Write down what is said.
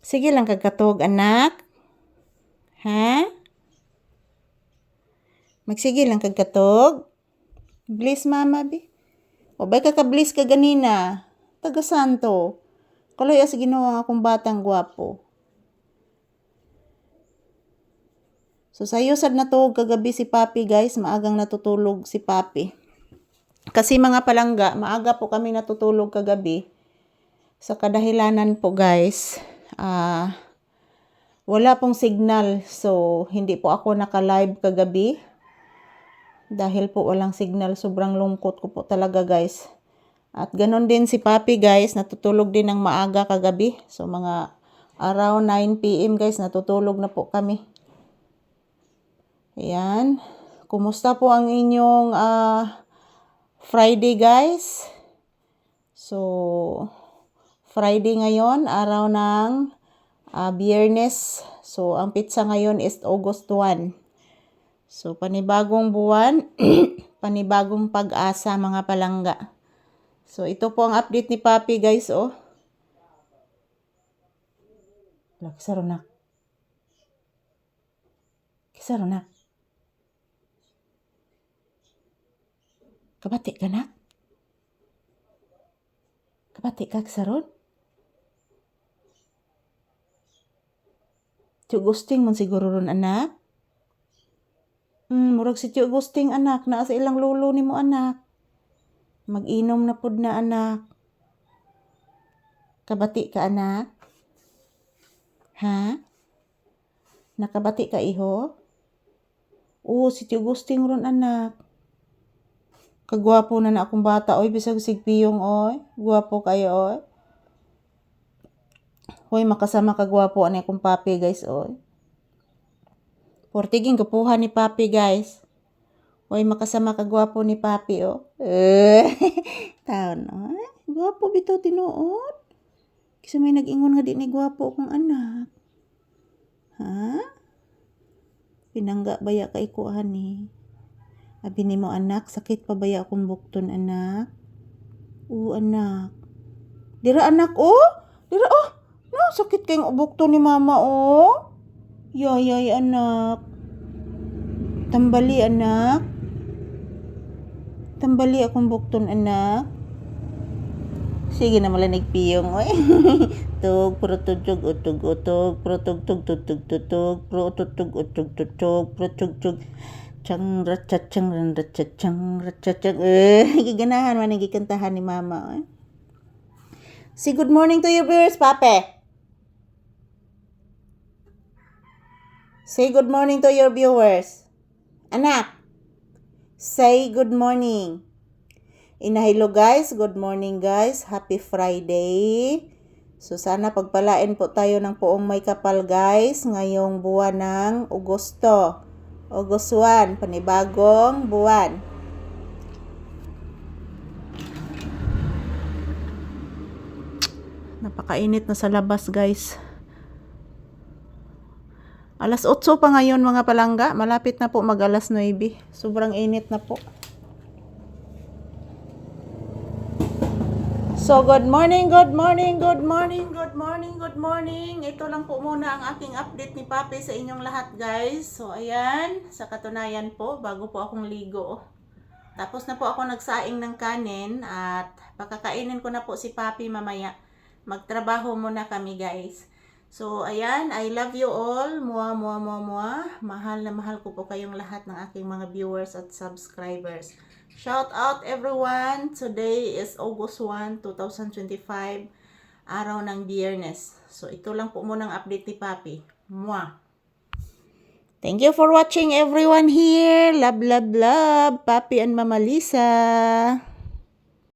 Sige lang kagkatog, anak. Ha? Magsige lang kagkatog. Bliss mama, bi. O ba ka-bliss ka ganina? Taga santo. Kaloy as ginawa akong batang gwapo. So sayo sad natog kagabi si Papi guys, maagang natutulog si Papi. Kasi mga palangga, maaga po kami natutulog kagabi. Sa kadahilanan po guys, wala pong signal. So hindi po ako naka-live kagabi. Dahil po walang signal, sobrang lungkot ko po talaga guys. At ganon din si Papi guys, natutulog din ng maaga kagabi. So mga around 9 PM guys, natutulog na po kami. Ayan. Kumusta po ang inyong Friday guys? So, Friday ngayon, araw ng Biyernes. So, ang pizza ngayon is August 1. So, panibagong buwan, panibagong pag-asa mga palangga. So, ito po ang update ni Papi guys, oh. Kisaro na. Kisaro na. Kabati ka na? Kabati ka, kisaron? Tiyo Gusting mo siguro ron, anak? Murag si Tiyo Gusting, anak. Naa sa ilang lolo ni mo, anak. Mag-inom na pud na, anak. Kabati ka, anak? Ha? Nakabati ka, iho? Oo, si Tiyo Gusting ron, anak. Kagwapo na akong bata, oy. Bisag sigpiyong, oy. Gwapo kayo, oy. Hoy, makasama kagwapo ani akong Papi, guys, oy. Portiging kapuha ni Papi, guys. Hoy, makasama kagwapo ni Papi, oh. Taon, oy. Gwapo bitaw tinuod. Kasi may nag-ingon nga di ni gwapo akong anak. Ha? Pinangga baya ka ikuhan ni. Abi ni mo, anak, sakit pa baya akong bukton, anak? Oo, anak. Dira, anak, oh. Dira, oh. No, sakit kayong bukton ni mama, oh. Yay, anak. Tambali, anak. Tambali akong bukton, anak. Sige na malanig piyong, oy. Tug, protug, utug, protug, tutug, protug, utug, chang ratchang, giganahan man ang gikantahan ni mama, oy. Say good morning to your viewers, Pape. Say good morning to your viewers. Anak, say good morning. Hello guys, good morning guys. Happy Friday. So sana pagpalain po tayo ng poong may kapal guys ngayong buwan ng Agosto. August 1, panibagong buwan. Napakainit na sa labas guys. Alas 8 pa ngayon mga palangga. Malapit na po mag alas 9. Sobrang init na po. So, good morning. Ito lang po muna ang aking update ni Papi sa inyong lahat, guys. So, ayan. Sa katunayan po, bago po akong ligo. Tapos na po ako nagsaing ng kanin at pakakainin ko na po si Papi mamaya. Magtrabaho muna kami, guys. So, ayan. I love you all. Mua. Mahal na mahal ko po kayong lahat ng aking mga viewers at subscribers. Shout out everyone! Today is August 1, 2025, araw ng Biyernes. So, ito lang po muna ang update ni Papi. Mwah! Thank you for watching everyone here. Love, Papi and Mama Lisa.